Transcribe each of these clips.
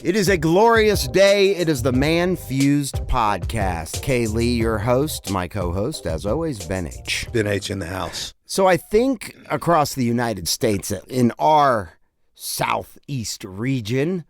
It is a glorious day. It is the ManFUzed Podcast. Kay Lee, your host, my co-host, as always, Ben H. Ben H in the house. So I think across the United States, in our southeast region,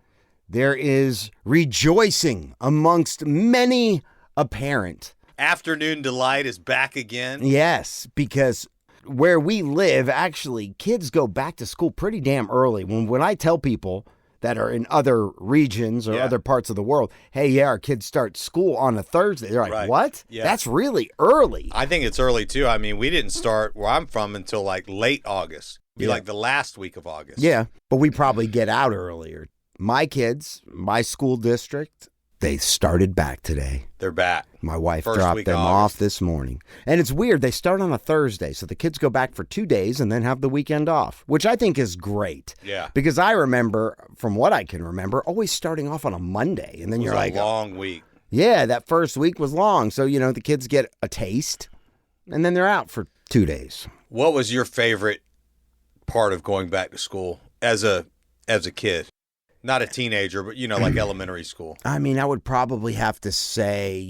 there is rejoicing amongst many a parent. Afternoon delight is back again. Yes, because where we live, actually, kids go back to school pretty damn early. When I tell people that are in other regions or other parts of the world, hey, yeah, our kids start school on a Thursday. They're like, Right. What? Yeah. That's really early. I think it's early, too. I mean, we didn't start where I'm from until like late August. Be Yeah. like the last week of August. Yeah, but we probably get out earlier. My kids, my school district, they started back today. They're back. My wife First dropped week them of off August. this morning. And it's weird. They start on a Thursday, so the kids go back for 2 days and then have the weekend off, which I think is great. Yeah. Because I remember, from what I can remember, always starting off on a Monday. And then It was you're like, a long week. yeah, that first week was long. So, the kids get a taste, and then they're out for 2 days. What was your favorite part of going back to school as a kid? Not a teenager, but, like elementary school. I mean, I would probably have to say,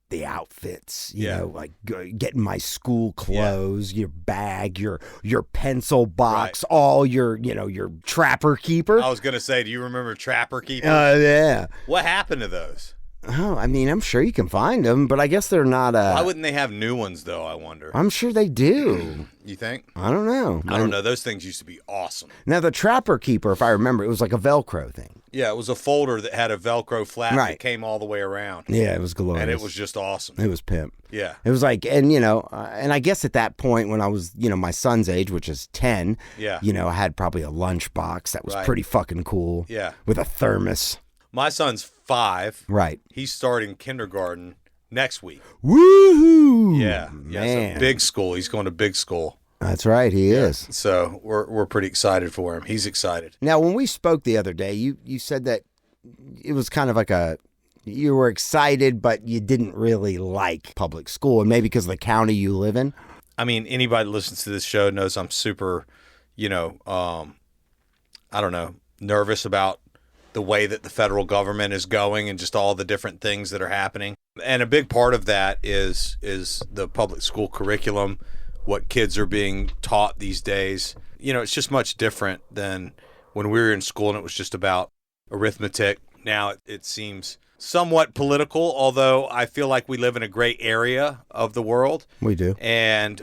the outfits, like getting my school clothes, your bag, your pencil box, all your Trapper Keeper. I was going to say, do you remember Trapper Keeper? Yeah. What happened to those? Oh, I mean, I'm sure you can find them, but I guess they're not. Why wouldn't they have new ones, though, I wonder? I'm sure they do. You think? I don't know. I don't know. Those things used to be awesome. Now, the Trapper Keeper, if I remember, it was like a Velcro thing. Yeah, it was a folder that had a Velcro flap Right. that came all the way around. Yeah, it was glorious. And it was just awesome. It was pimp. Yeah. It was like, and and I guess at that point when I was, my son's age, which is 10, Yeah. I had probably a lunchbox that was Right. pretty fucking cool. Yeah. With a thermos. My son's 5. Right. He's starting kindergarten next week. Woohoo! Yeah. Man. So big school. He's going to big school. That's right, he is. So we're pretty excited for him. He's excited. Now, when we spoke the other day, you said that it was kind of like you were excited, but you didn't really like public school, and maybe because of the county you live in. I mean, anybody that listens to this show knows I'm super, nervous about the way that the federal government is going and just all the different things that are happening. And a big part of that is the public school curriculum, what kids are being taught these days. It's just much different than when we were in school and it was just about arithmetic. Now it seems somewhat political, although I feel like we live in a gray area of the world. We do. And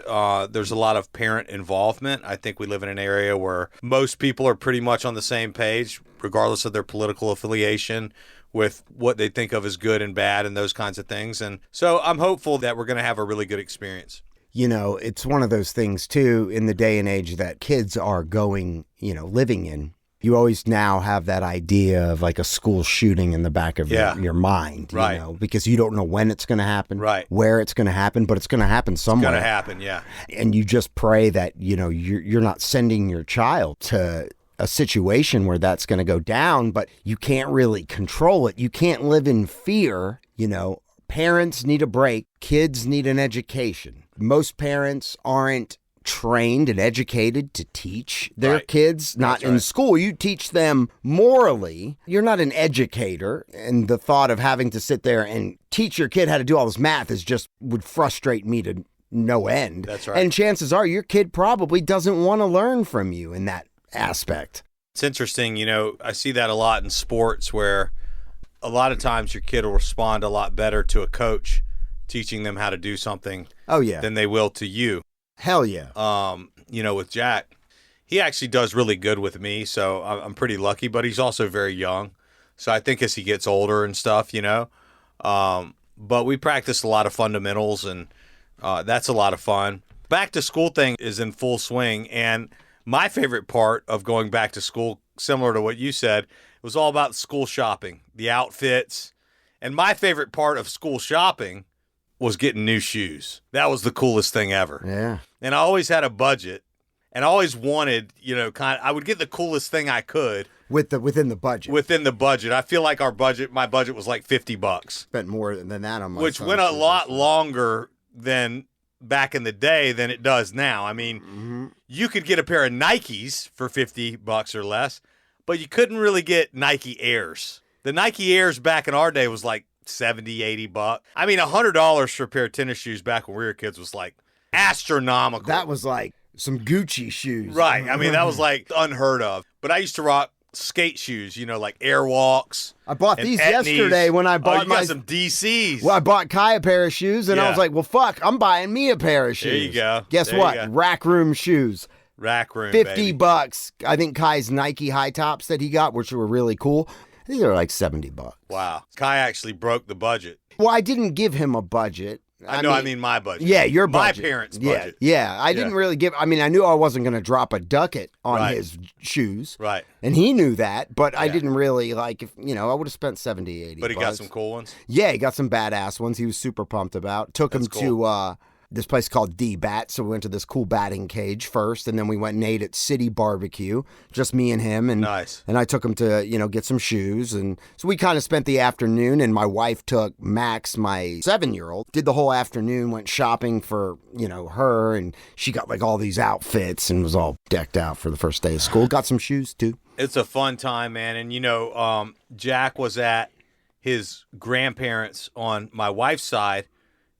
there's a lot of parent involvement. I think we live in an area where most people are pretty much on the same page, regardless of their political affiliation, with what they think of as good and bad and those kinds of things. And so I'm hopeful that we're going to have a really good experience. It's one of those things, too, in the day and age that kids are going, living in. You always now have that idea of like a school shooting in the back of your mind, Right. Because you don't know when it's going to happen, Right. where it's going to happen, but it's going to happen somewhere. It's going to happen, yeah. And you just pray that, you're not sending your child to a situation where that's going to go down, but you can't really control it. You can't live in fear, Parents need a break. Kids need an education. Most parents aren't trained and educated to teach their Right. kids, not That's in right. school. You teach them morally. You're not an educator, and the thought of having to sit there and teach your kid how to do all this math would frustrate me to no end. That's right. And chances are your kid probably doesn't want to learn from you in that aspect. It's interesting, I see that a lot in sports where a lot of times your kid will respond a lot better to a coach teaching them how to do something Oh, yeah. than they will to you. Hell yeah. With Jack, he actually does really good with me, so I'm pretty lucky, but he's also very young. So I think as he gets older and stuff, but we practice a lot of fundamentals, and that's a lot of fun. Back to school thing is in full swing, and my favorite part of going back to school, similar to what you said, was all about school shopping, the outfits. And my favorite part of school shopping was getting new shoes. That was the coolest thing ever. Yeah. And I always had a budget, and I always wanted, I would get the coolest thing I could Within the budget. within the budget. I feel like my budget was like $50, Spent more than that on my which son's went a shoes. lot longer than back in the day than it does now. I mean, you could get a pair of Nikes for $50 or less, but you couldn't really get Nike Airs. The Nike Airs back in our day was like $70-$80. I mean, $100 for a pair of tennis shoes back when we were kids was like astronomical. That was like some Gucci shoes. Right. I mean, that was like unheard of. But I used to rock skate shoes, like Airwalks. I bought these yesterday when I bought you got some DCs. Well, I bought Kai a pair of shoes, and I was like, well, fuck, I'm buying me a pair of shoes. There you go. Guess what? Rack Room shoes. Rack Room, $50. I think Kai's Nike high tops that he got, which were really cool, these are like $70. Wow. Kai actually broke the budget. Well, I didn't give him a budget. I mean my budget. Yeah, your budget. My parents' budget. Yeah. I didn't really give. I mean, I knew I wasn't going to drop a ducat on his shoes. Right. And he knew that, but I didn't really I would have spent $70, $80. But he got some cool ones? Yeah, he got some badass ones he was super pumped about. Took him to this place called D-Bat, so we went to this cool batting cage first, and then we went and ate at City Barbecue, just me and him. And, nice. And I took him to, get some shoes. And so we kind of spent the afternoon, and my wife took Max, my 7-year-old, did the whole afternoon, went shopping for, her, and she got like all these outfits and was all decked out for the first day of school. Got some shoes, too. It's a fun time, man. And, Jack was at his grandparents' on my wife's side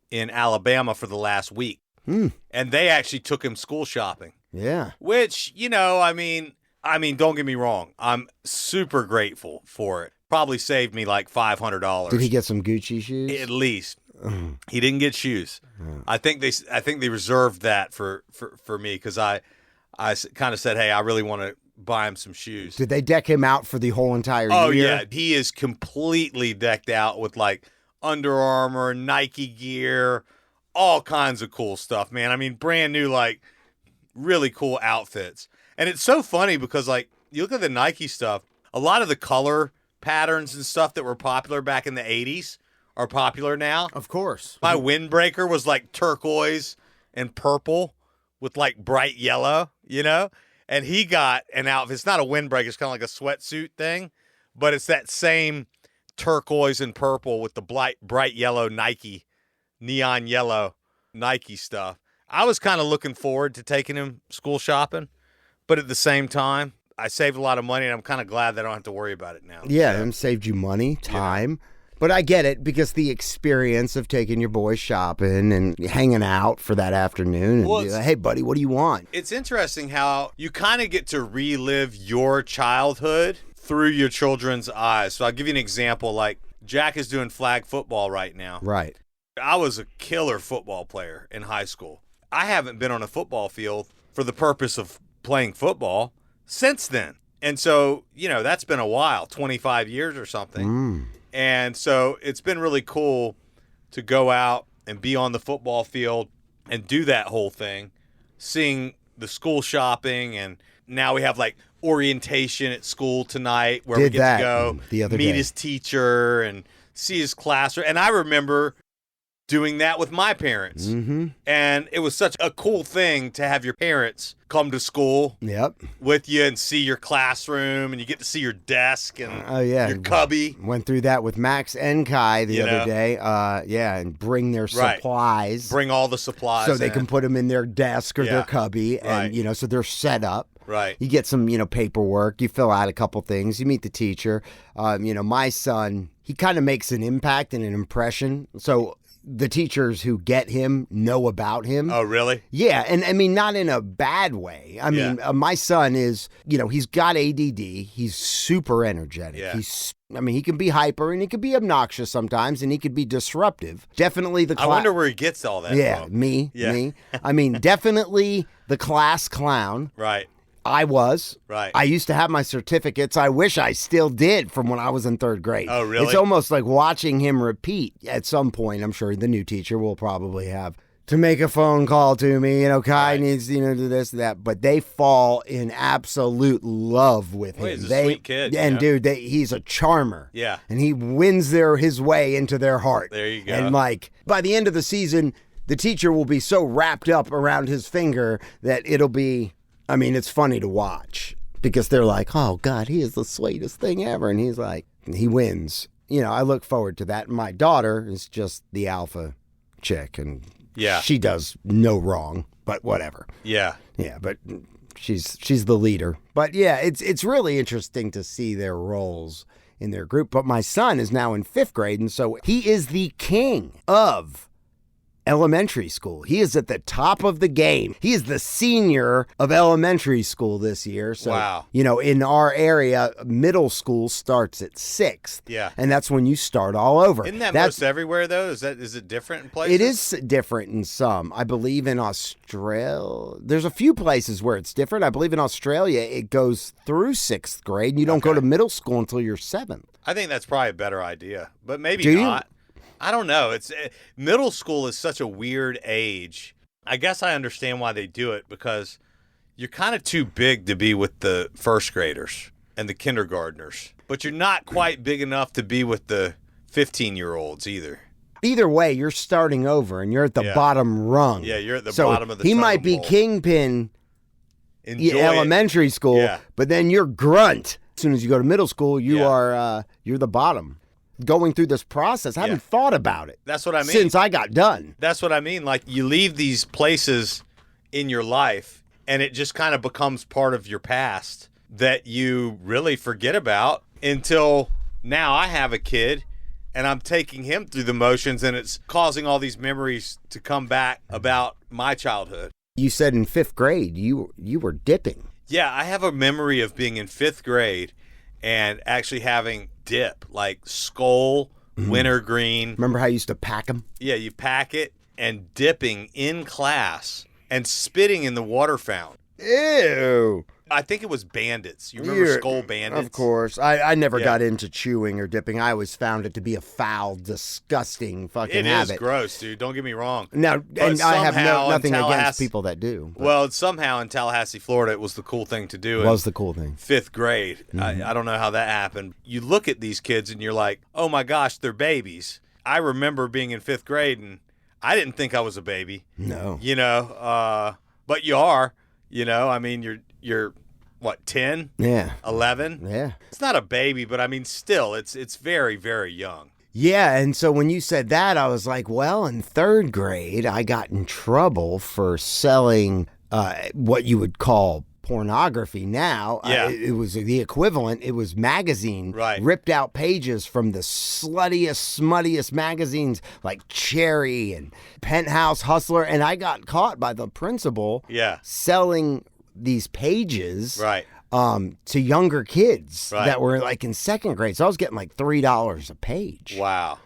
in Alabama for the last week. And they actually took him school shopping. Yeah. Which, I mean, don't get me wrong. I'm super grateful for it. Probably saved me like $500. Did he get some Gucci shoes? At least. He didn't get shoes. I think they reserved that for me because I kind of said, hey, I really want to buy him some shoes. Did they deck him out for the whole entire year? Oh, yeah. He is completely decked out with like Under Armour, Nike gear, all kinds of cool stuff, man. I mean, brand new, like, really cool outfits. And it's so funny because, like, you look at the Nike stuff, a lot of the color patterns and stuff that were popular back in the 80s are popular now. Of course. My windbreaker was, like, turquoise and purple with, like, bright yellow, And he got an outfit. It's not a windbreaker. It's kind of like a sweatsuit thing, but it's that same turquoise and purple with the bright yellow Nike, neon yellow Nike stuff. I was kind of looking forward to taking him school shopping, but at the same time, I saved a lot of money, and I'm kind of glad that I don't have to worry about it now. Yeah, and saved you money, time. But I get it, because the experience of taking your boy shopping and hanging out for that afternoon and be like, hey, buddy, what do you want? It's interesting how you kind of get to relive your childhood through your children's eyes. So I'll give you an example. Like, Jack is doing flag football right now. Right. I was a killer football player in high school. I haven't been on a football field for the purpose of playing football since then. And so, that's been a while, 25 years or something. And so it's been really cool to go out and be on the football field and do that whole thing, seeing the school shopping, and now we have like orientation at school tonight where we get to go meet his teacher and see his classroom. And I remember doing that with my parents. And it was such a cool thing to have your parents come to school with you and see your classroom, and you get to see your desk and your cubby. Went through that with Max and Kai the other day. And bring their supplies. Bring all the supplies so they can put them in their desk or their cubby, and so they're set up. Right. You get some, paperwork. You fill out a couple things. You meet the teacher. My son, he kind of makes an impact and an impression. So the teachers who get him know about him. Oh, really? Yeah. And I mean, not in a bad way. I mean, my son is, he's got ADD. He's super energetic. Yeah. He can be hyper, and he can be obnoxious sometimes, and he could be disruptive. Definitely I wonder where he gets all that from. Me. I mean, definitely the class clown. Right. I was. Right. I used to have my certificates. I wish I still did from when I was in third grade. Oh, really? It's almost like watching him repeat at some point. I'm sure the new teacher will probably have to make a phone call to me. Kai needs, do this, that. But they fall in absolute love with him. He's a sweet kid. And, dude, he's a charmer. Yeah. And he wins his way into their heart. There you go. And, by the end of the season, the teacher will be so wrapped up around his finger that it'll be... it's funny to watch because they're like, oh, God, he is the sweetest thing ever. And he's like, he wins. I look forward to that. My daughter is just the alpha chick, and she does no wrong, but whatever. Yeah. Yeah, but she's the leader. But yeah, it's really interesting to see their roles in their group. But my son is now in 5th grade, and so he is the king of elementary school. He is at the top of the game. He is the senior of elementary school this year. So, wow. In our area, middle school starts at 6th. Yeah. And that's when you start all over. Isn't that most everywhere, though? Is it different in places? It is different in some. I believe in Australia, there's a few places where it's different. I believe in Australia, it goes through 6th grade, and you don't go to middle school until you're 7th. I think that's probably a better idea, but maybe Do you? not. I don't know. Middle school is such a weird age. I guess I understand why they do it, because you're kind of too big to be with the first graders and the kindergartners, but you're not quite big enough to be with the 15-year-olds either. Either way, you're starting over, and you're at the bottom rung. Yeah, you're at the bottom of the he might be bowl. kingpin in elementary school, but then you're grunt. As soon as you go to middle school, you're the bottom. Going through this process, I haven't thought about it. That's what I mean. Since I got done. That's what I mean. Like, you leave these places in your life, and it just kind of becomes part of your past that you really forget about until now. I have a kid, and I'm taking him through the motions, and it's causing all these memories to come back about my childhood. You said in 5th grade, you were dipping. Yeah, I have a memory of being in 5th grade and actually having dip, like skull, wintergreen. Remember how you used to pack them? Yeah, you pack it, and dipping in class and spitting in the water fountain. Ew. I think it was Bandits. You remember Skull Bandits? Of course. I never got into chewing or dipping. I always found it to be a foul, disgusting fucking habit. It is gross, dude. Don't get me wrong. Now, and I have nothing against Tallahassee, people that do. Well, somehow in Tallahassee, Florida, it was the cool thing to do. It was the cool thing. 5th grade. I don't know how that happened. You look at these kids and you're like, oh my gosh, they're babies. I remember being in 5th grade, and I didn't think I was a baby. No. But you are. I mean, you're what, 10? Yeah. 11? Yeah. It's not a baby, but I mean, still, it's very, very young. Yeah, and so when you said that, I was like, well, in 3rd grade, I got in trouble for selling what you would call pornography now. Yeah. It was the equivalent. It was magazine, ripped out pages from the sluttiest, smuttiest magazines like Cherry and Penthouse, Hustler, and I got caught by the principal selling these pages to younger kids that were like in 2nd grade. So I was getting like $3 a page. Wow.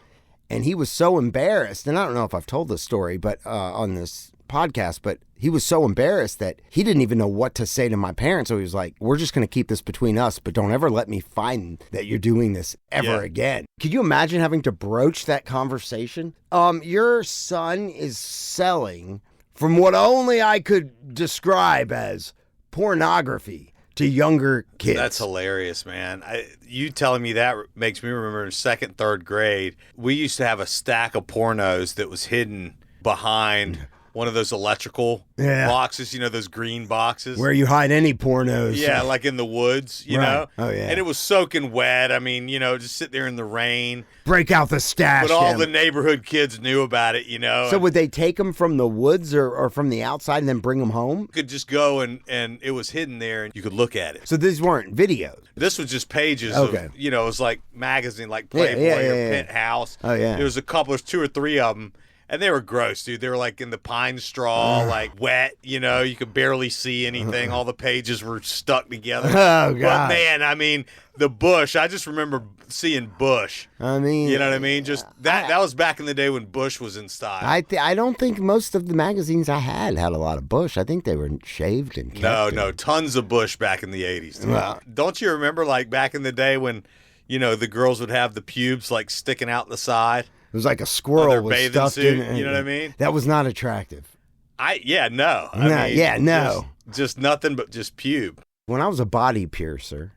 And he was so embarrassed, and I don't know if I've told this story but on this podcast, but he was so embarrassed that he didn't even know what to say to my parents. So he was like, we're just going to keep this between us, but don't ever let me find that you're doing this ever again. Could you imagine having to broach that conversation? Your son is selling, from what only I could describe as pornography, to younger kids. That's hilarious, man. You telling me that makes me remember in 2nd, 3rd grade, we used to have a stack of pornos that was hidden behind one of those electrical boxes, those green boxes. Where you hide any pornos. Yeah, like in the woods, you know? Oh, yeah. And it was soaking wet. I mean, just sit there in the rain. Break out the stash. But all the neighborhood kids knew about it, So would they take them from the woods or from the outside and then bring them home? You could just go and it was hidden there and you could look at it. So these weren't videos? This was just pages of, it was like magazine, like Playboy or Penthouse. Oh, yeah. There was a couple, 2 or 3 of them. And they were gross, dude. They were like in the pine straw, like wet, you could barely see anything. All the pages were stuck together. Oh, God. But man, I mean, the Bush, I just remember seeing Bush. I mean, you know what I mean? Just that was back in the day when Bush was in style. I don't think most of the magazines I had a lot of Bush. I think they were shaved and kept. No, tons of Bush back in the 80s. Well, don't you remember like back in the day when, the girls would have the pubes like sticking out the side? It was like a squirrel was stuffed suit, in. You know what I mean? That was not attractive. No. Just nothing but just pube. When I was a body piercer,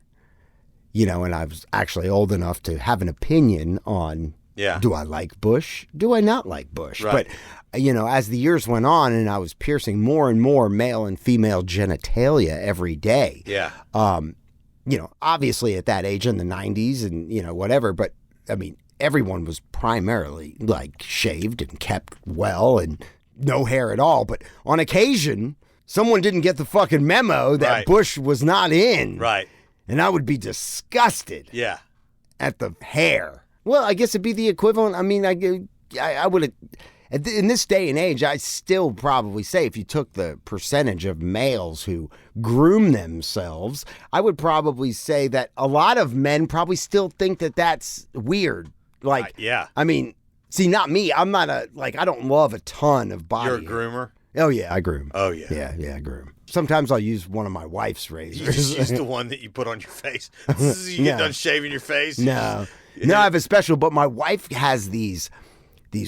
and I was actually old enough to have an opinion on, do I like Bush? Do I not like Bush? Right. But, as the years went on and I was piercing more and more male and female genitalia every day. Yeah. Obviously at that age in the 90s and, whatever, but I mean, everyone was primarily like shaved and kept well and no hair at all. But on occasion, someone didn't get the fucking memo that Right. Bush was not in. Right. And I would be disgusted Yeah. at the hair. Well, I guess it'd be the equivalent. I mean, I would have, in this day and age, I still probably say if you took the percentage of males who groom themselves, I would probably say that a lot of men probably still think that that's weird. Like, yeah. I mean, see, not me. I'm not I don't love a ton of body You're a hair. groomer? Oh, yeah, I groom. Oh, yeah. Yeah, I groom. Sometimes I'll use one of my wife's razors. You just use the one that you put on your face. You get done shaving your face. No, I have a special, but my wife has these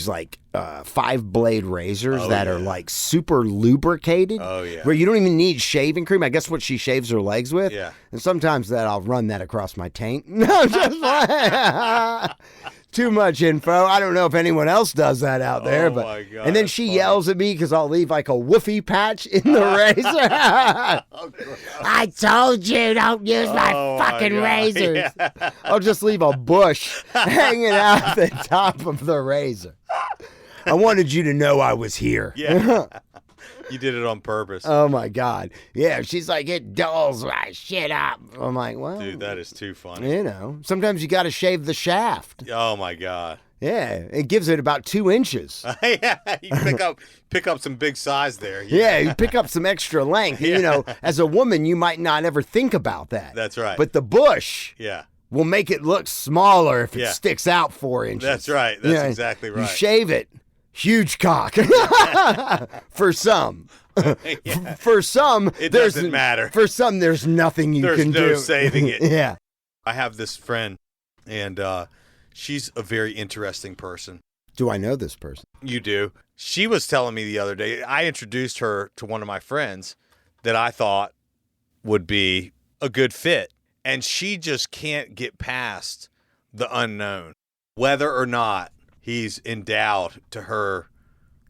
like 5-blade razors that are like super lubricated. Oh, yeah. Where you don't even need shaving cream. I guess what she shaves her legs with. Yeah. And sometimes I'll run that across my taint. No, just like too much info. I don't know if anyone else does that out there. But my God, and then that's she funny. yells at me because I'll leave like a woofy patch in the razor. I told you don't use my fucking God. razors. Yeah. I'll just leave a bush hanging out the top of the razor. I wanted you to know I was here. Yeah. You did it on purpose. Oh, my God. Yeah, she's like, it dulls my shit up. I'm like, well. Dude, that is too funny. You know, sometimes you got to shave the shaft. Oh, my God. Yeah, it gives it about 2 inches. Yeah, you pick up some big size there. Yeah, you pick up some extra length. Yeah. You know, as a woman, you might not ever think about that. That's right. But the bush Yeah, will make it look smaller if it Yeah. sticks out 4 inches. that's right. That's Yeah, exactly right. You shave it, huge cock. For some. Yeah. For some, It there's doesn't matter. For some, there's nothing you There's can no do. saving it. Yeah. I have this friend, and she's a very interesting person. Do I know this person? You do. She was telling me the other day, I introduced her to one of my friends that I thought would be a good fit. And she just can't get past the unknown, whether or not he's endowed to her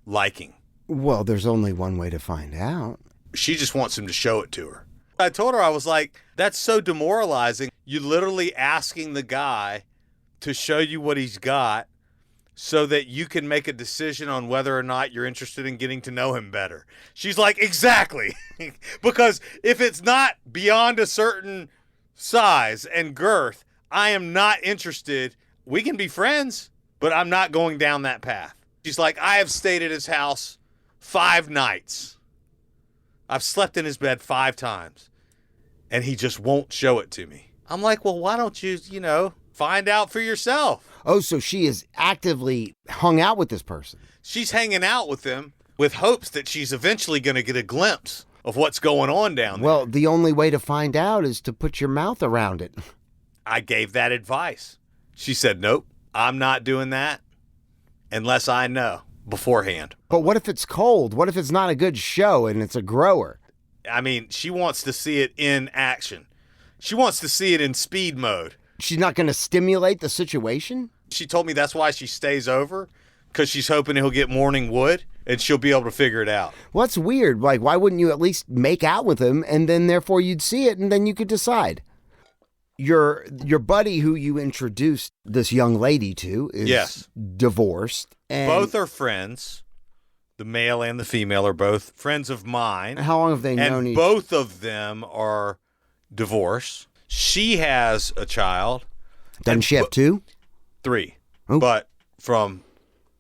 liking. Well, there's only one way to find out. She just wants him to show it to her. I told her, I was like, that's so demoralizing. You're literally asking the guy to show you what he's got so that you can make a decision on whether or not you're interested in getting to know him better. She's like, exactly. Because if it's not beyond a certain size and girth, I am not interested. We can be friends, but I'm not going down that path. She's like, I have stayed at his house 5 nights. I've slept in his bed 5 times, and he just won't show it to me. I'm like, well, why don't you, find out for yourself? Oh, so she is actively hung out with this person. She's hanging out with him with hopes that she's eventually going to get a glimpse of what's going on down there. Well, the only way to find out is to put your mouth around it. I gave that advice. She said, nope, I'm not doing that unless I know beforehand. But what if it's cold? What if it's not a good show and it's a grower? I mean, she wants to see it in action. She wants to see it in speed mode. She's not going to stimulate the situation? She told me that's why she stays over, because she's hoping he'll get morning wood and she'll be able to figure it out. Well, that's weird. Like, why wouldn't you at least make out with him and then therefore you'd see it and then you could decide? Your buddy who you introduced this young lady to is divorced. And Both are friends. The male and the female are both friends of mine. how long have they known And each both of them are divorced. She has a child. Doesn't she have 2? 3. Oh. But from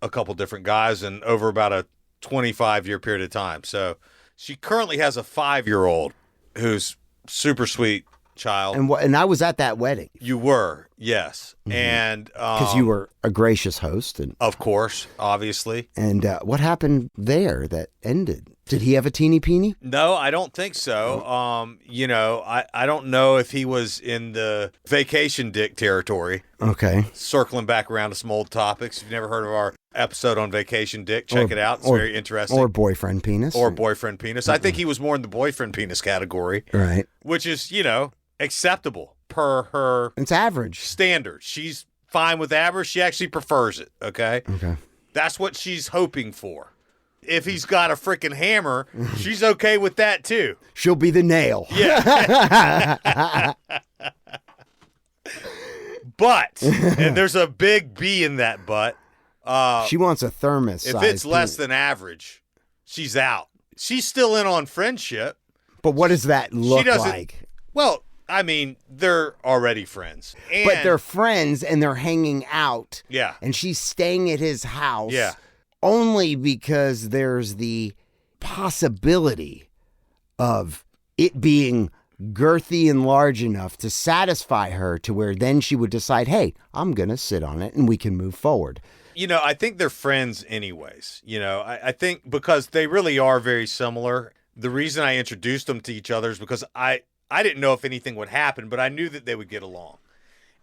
a couple different guys and over about a 25-year period of time. So she currently has a 5-year-old who's super sweet child. And I was at that wedding You were, yes. Mm-hmm. And because you were a gracious host. of course, obviously. And what happened there that ended? Did he have a teeny peeny? No, I don't think so. I don't know if he was in the vacation dick territory. Okay. Circling back around to some old topics. If you've never heard of our episode on vacation dick, check it out. It's very interesting. Or boyfriend penis. Or boyfriend penis. I think he was more in the boyfriend penis category, Right. which is, acceptable per her It's average. standards. She's fine with average. She actually prefers it, okay? Okay. That's what she's hoping for. If he's got a freaking hammer, she's okay with that too. She'll be the nail. Yeah. But, and there's a big B in that but, She wants a thermos. if it's less than average, she's out. She's still in on friendship. But what does that look doesn't- like? Well, I mean, they're already friends. But they're friends and they're hanging out. Yeah. And she's staying at his house. Yeah. Only because there's the possibility of it being girthy and large enough to satisfy her to where then she would decide, hey, I'm going to sit on it and we can move forward. You know, I think they're friends anyways. You know, I think because they really are very similar. The reason I introduced them to each other is because I didn't know if anything would happen, but I knew that they would get along.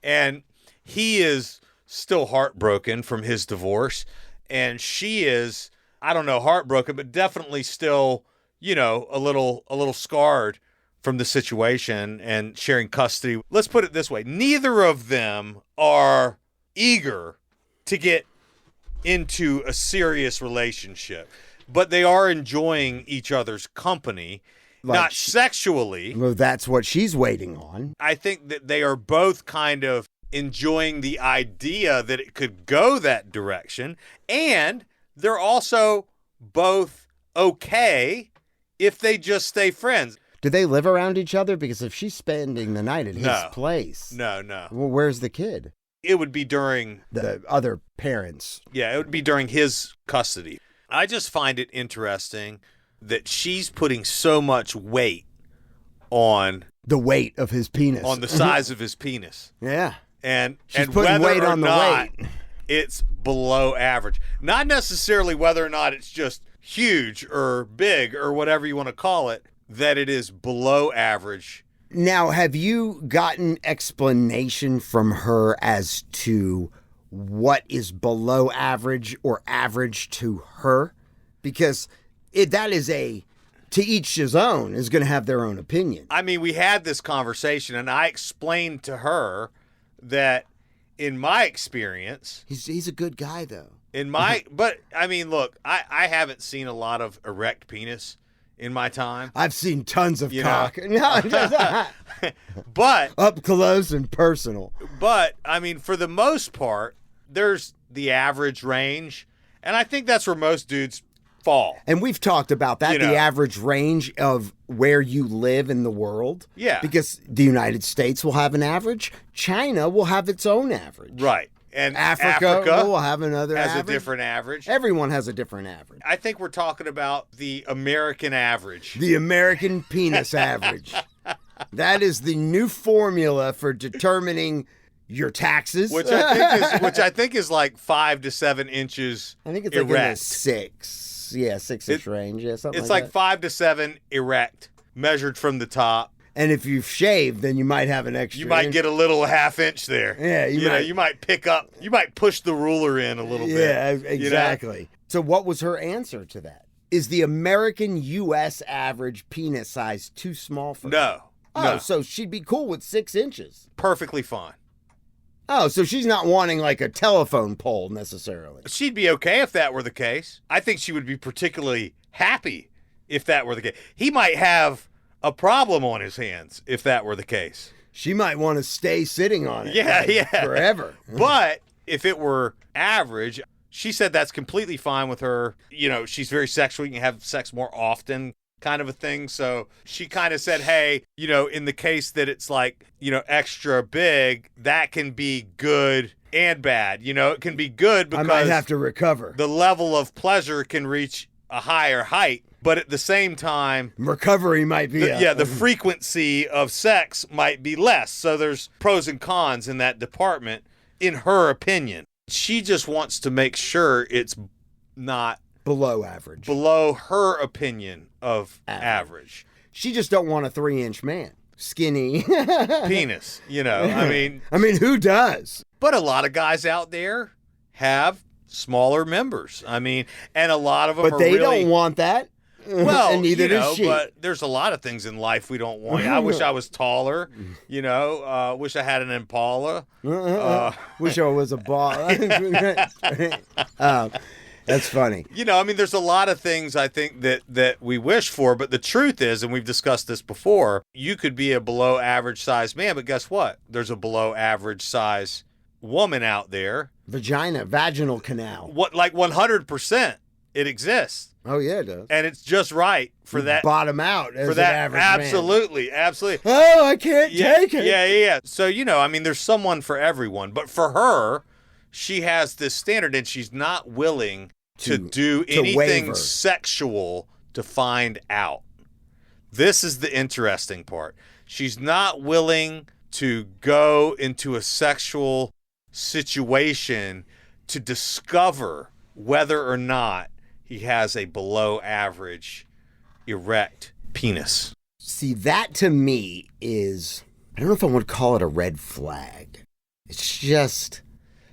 And he is still heartbroken from his divorce. And she is, I don't know, heartbroken, but definitely still, you know, a little scarred from the situation and sharing custody. Let's put it this way. Neither of them are eager to get into a serious relationship, but they are enjoying each other's company, not sexually. Well, that's what she's waiting on. I think that they are both kind of enjoying the idea that it could go that direction, and they're also both okay if they just stay friends. Do they live around each other? Because if she's spending the night at his place. No. Well, where's the kid? It would be during the other parents. Yeah, it would be during his custody. I just find it interesting that she's putting so much weight on the weight of his penis, on the size of his penis. Yeah. And she's putting whether weight or on the not weight. It's below average. Not necessarily whether or not it's just huge or big or whatever you want to call it, that it is below average. Now, have you gotten explanation from her as to what is below average or average to her? Because that is to each his own, is going to have their own opinion. I mean, we had this conversation and I explained to her that in my experience, he's a good guy though. But I mean, look, I haven't seen a lot of erect penis in my time. I've seen tons of cock. But up close and personal. But I mean, for the most part, there's the average range, and I think that's where most dudes fall. And we've talked about that, the average range of where you live in the world. Yeah. Because the United States will have an average. China will have its own average. Right. And Africa will have another has average. A different average. Everyone has a different average. I think we're talking about the American average. The American penis average. That is the new formula for determining your taxes. Which I think is like 5 to 7 inches. I think it's erect. like in the 6. Yeah, 6-inch range. Yeah, something it's like like that. 5 to 7 erect, measured from the top. And if you've shaved, then you might have an extra. You might get a little half inch there. Yeah, you might pick up. You might push the ruler in a little bit. Yeah, exactly. You know? So what was her answer to that? Is the American U.S. average penis size too small for her? No. Oh, so she'd be cool with 6 inches. Perfectly fine. Oh, so she's not wanting like a telephone pole necessarily. She'd be okay if that were the case. I think she would be particularly happy if that were the case. He might have a problem on his hands if that were the case. She might want to stay sitting on it. Yeah. Forever. But if it were average, she said that's completely fine with her. You know, she's very sexual. You can have sex more often, kind of a thing. So she kind of said, hey, you know, in the case that it's like, you know, extra big, that can be good and bad. You know, it can be good because I might have to recover. The level of pleasure can reach a higher height, but at the same time, recovery might be the frequency of sex might be less. So there's pros and cons in that department, in her opinion. She just wants to make sure it's not below average. Below her opinion of average. She just don't want a 3-inch man. Skinny. Penis, you know. I mean, who does? But a lot of guys out there have smaller members. I mean, and a lot of them but they don't want that. Well, and neither does she. But there's a lot of things in life we don't want. I wish I was taller. You know, wish I had an Impala. Wish I was a ball. That's funny. You know, I mean, there's a lot of things I think that we wish for, but the truth is, and we've discussed this before, you could be a below average size man, but guess what? There's a below average size woman out there. Vaginal canal. What, like 100%. It exists. Oh, yeah, it does. And it's just right for that. Bottom out as for that. an average Absolutely. man. Absolutely. Oh, I can't take it. Yeah. So, I mean, there's someone for everyone. But for her, she has this standard, and she's not willing to do anything waver. sexual to find out. This is the interesting part. She's not willing to go into a sexual situation to discover whether or not he has a below average erect penis. See, that to me is, I don't know if I would call it a red flag. It's just...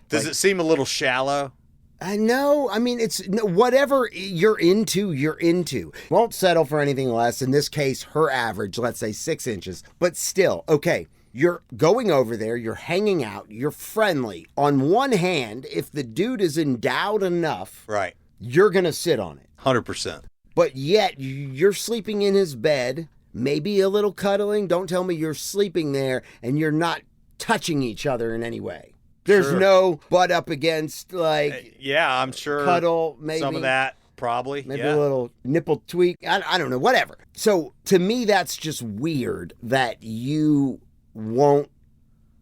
Does it seem a little shallow? I know. I mean, it's whatever you're into, you're into. Won't settle for anything less. In this case, her average, let's say 6 inches. But still, okay, you're going over there, you're hanging out, you're friendly. On one hand, if the dude is endowed enough, right, you're going to sit on it. 100%. But yet, you're sleeping in his bed, maybe a little cuddling. Don't tell me you're sleeping there and you're not touching each other in any way. There's no butt up against, like... Yeah, I'm sure. Cuddle, maybe. Some of that, probably. Maybe a little nipple tweak. I don't know, whatever. So, to me, that's just weird that you won't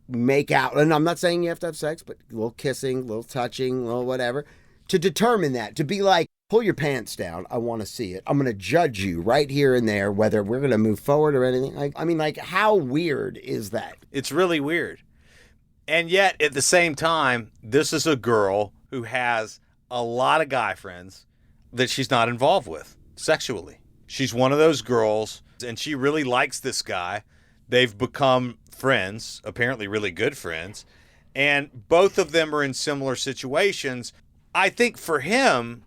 make out. And I'm not saying you have to have sex, but a little kissing, a little touching, a little whatever. To determine that. To be like, pull your pants down. I want to see it. I'm going to judge you right here and there, whether we're going to move forward or anything. Like, how weird is that? It's really weird. And yet, at the same time, this is a girl who has a lot of guy friends that she's not involved with sexually. She's one of those girls, and she really likes this guy. They've become friends, apparently really good friends, and both of them are in similar situations. I think for him,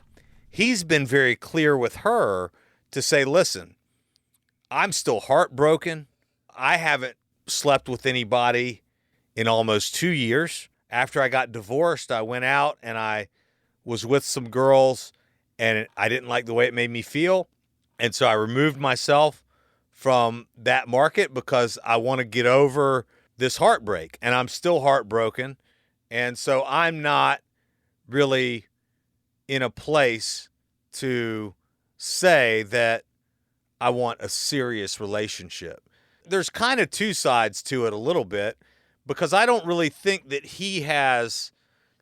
he's been very clear with her to say, listen, I'm still heartbroken. I haven't slept with anybody in almost 2 years. After I got divorced, I went out and I was with some girls and I didn't like the way it made me feel. And so I removed myself from that market because I want to get over this heartbreak. And I'm still heartbroken. And so I'm not really in a place to say that I want a serious relationship. There's kind of two sides to it a little bit, because I don't really think that he has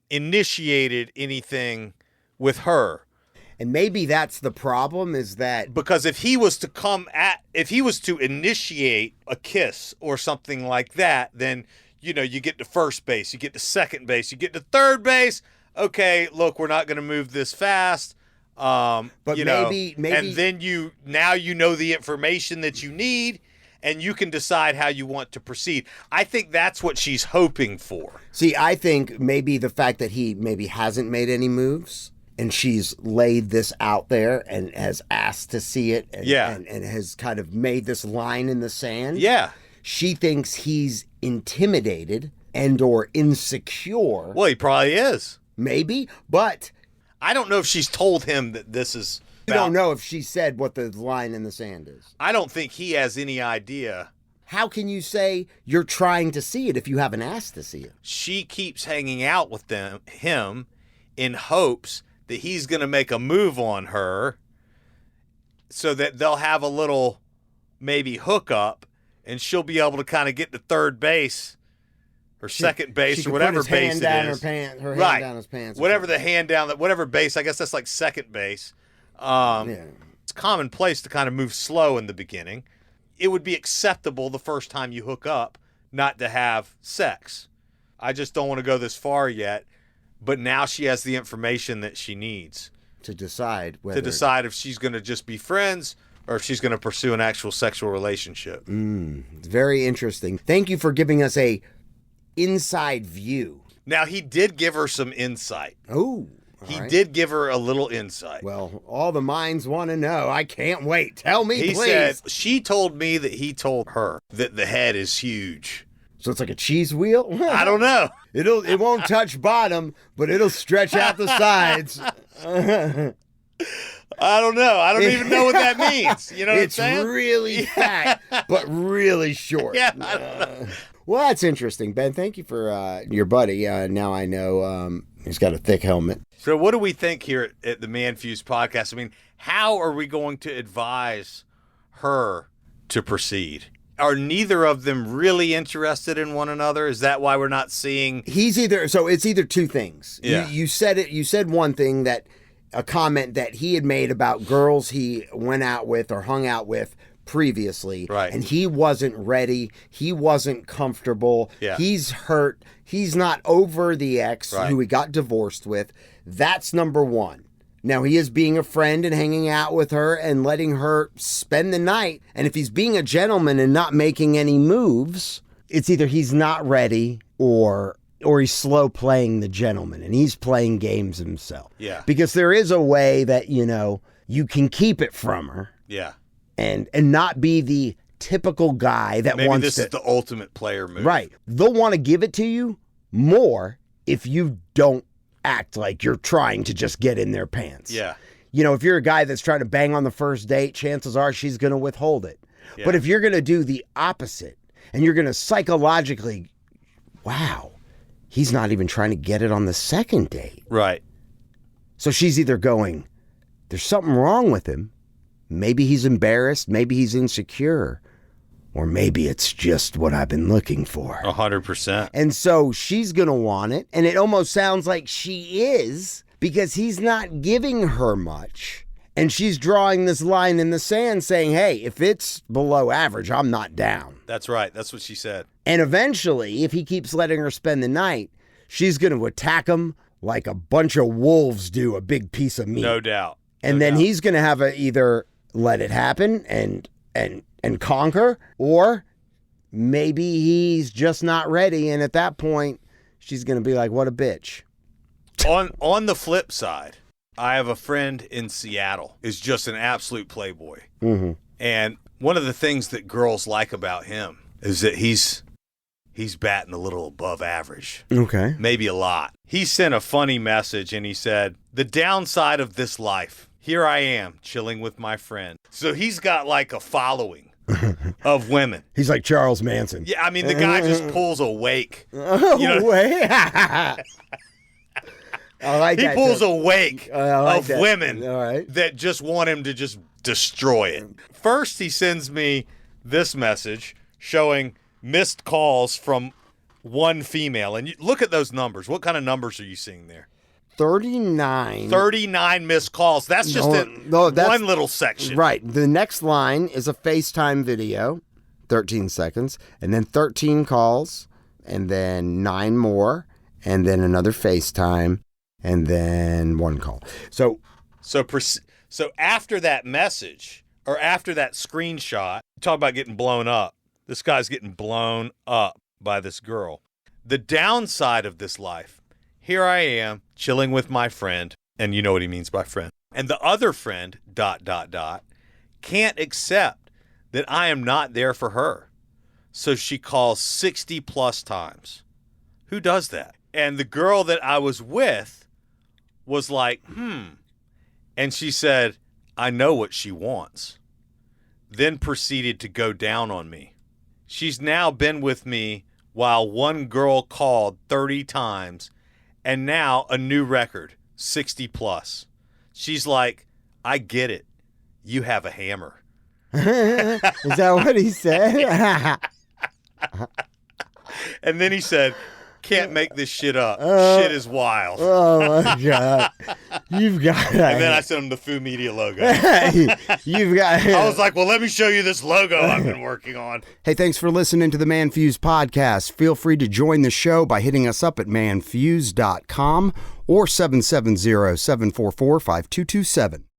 initiated anything with her. And maybe that's the problem, is that... Because if he was to initiate a kiss or something like that, then, you get to first base, you get to second base, you get to third base. Okay, look, we're not going to move this fast. But maybe... And then now you know the information that you need, and you can decide how you want to proceed. I think that's what she's hoping for. See, I think maybe the fact that he maybe hasn't made any moves, and she's laid this out there and has asked to see it, and has kind of made this line in the sand. Yeah. She thinks he's intimidated and or insecure. Well, he probably is. Maybe, but... I don't know if she's told him that this is... You don't know if she said what the line in the sand is. I don't think he has any idea. How can you say you're trying to see it if you haven't asked to see it? She keeps hanging out with him in hopes that he's going to make a move on her so that they'll have a little maybe hookup, and she'll be able to kind of get to third base or second base or whatever base it is. Her hand down his pants. Whatever base. I guess that's like second base. It's commonplace to kind of move slow in the beginning. It would be acceptable the first time you hook up not to have sex. I just don't want to go this far yet. But now she has the information that she needs to decide if she's going to just be friends or if she's going to pursue an actual sexual relationship. It's very interesting. Thank you for giving us a inside view. Now, he did give her some insight. Oh. He did give her a little insight. Well, all the minds want to know. I can't wait. Tell me, please. He said, she told me that he told her that the head is huge. So it's like a cheese wheel? I don't know. It won't touch bottom, but it'll stretch out the sides. I don't know. I don't even know what that means. You know what I'm saying? It's really fat, but really short. Yeah, I don't know. Well, that's interesting, Ben. Thank you for your buddy. Now I know He's got a thick helmet. So what do we think here at the ManFUzed Podcast? I mean, how are we going to advise her to proceed? Are neither of them really interested in one another? Is that why we're not seeing? It's either two things. Yeah. You said it. You said one thing, that a comment that he had made about girls he went out with or hung out with previously. Right. And he wasn't ready. He wasn't comfortable. Yeah. He's hurt. He's not over the ex who he got divorced with. That's number one. Now, he is being a friend and hanging out with her and letting her spend the night. And if he's being a gentleman and not making any moves, it's either he's not ready or he's slow playing the gentleman and he's playing games himself. Yeah. Because there is a way that, you can keep it from her. Yeah. And not be the typical guy that Maybe wants this to. is the ultimate player move. Right. They'll want to give it to you more if you don't act like you're trying to just get in their pants. Yeah. If you're a guy that's trying to bang on the first date, chances are she's going to withhold it. Yeah. But if you're going to do the opposite and you're going to psychologically, wow, he's not even trying to get it on the second date. Right. So she's either going, there's something wrong with him. Maybe he's embarrassed. Maybe he's insecure. Or maybe it's just what I've been looking for. 100%. And so she's going to want it. And it almost sounds like she is, because he's not giving her much. And she's drawing this line in the sand saying, hey, if it's below average, I'm not down. That's right. That's what she said. And eventually, if he keeps letting her spend the night, she's going to attack him like a bunch of wolves do a big piece of meat. No doubt. And then he's going to have to either let it happen and conquer, or maybe he's just not ready. And at that point, she's going to be like, what a bitch. On the flip side, I have a friend in Seattle who's just an absolute playboy. Mm-hmm. And one of the things that girls like about him is that he's batting a little above average. Okay. Maybe a lot. He sent a funny message and he said, the downside of this life, here I am chilling with my friend. So he's got like a following of women. He's like Charles Manson. Yeah, I mean, the guy just pulls a wake. Wait. I like he that. pulls a wake like of that. women All right. that just want him to just destroy it. First, he sends me this message showing missed calls from one female. And look at those numbers. What kind of numbers are you seeing there? 39. 39 missed calls. That's just one little section. Right. The next line is a FaceTime video, 13 seconds, and then 13 calls, and then 9 more, and then another FaceTime, and then 1 call. So after that message, or after that screenshot, talk about getting blown up. This guy's getting blown up by this girl. The downside of this life, here I am chilling with my friend, and you know what he means by friend. And the other friend, ... can't accept that I am not there for her. So she calls 60 plus times. Who does that? And the girl that I was with was like, And she said, I know what she wants. Then proceeded to go down on me. She's now been with me while one girl called 30 times, and now a new record, 60 plus. She's like, I get it. You have a hammer. Is that what he said? And then he said, can't make this shit up. Shit is wild. Oh, my God. You've got And then I sent him the Foo Media logo. You've got I was like, well, let me show you this logo I've been working on. Hey, thanks for listening to the ManFUzed Podcast. Feel free to join the show by hitting us up at manfused.com or 770-744-5227.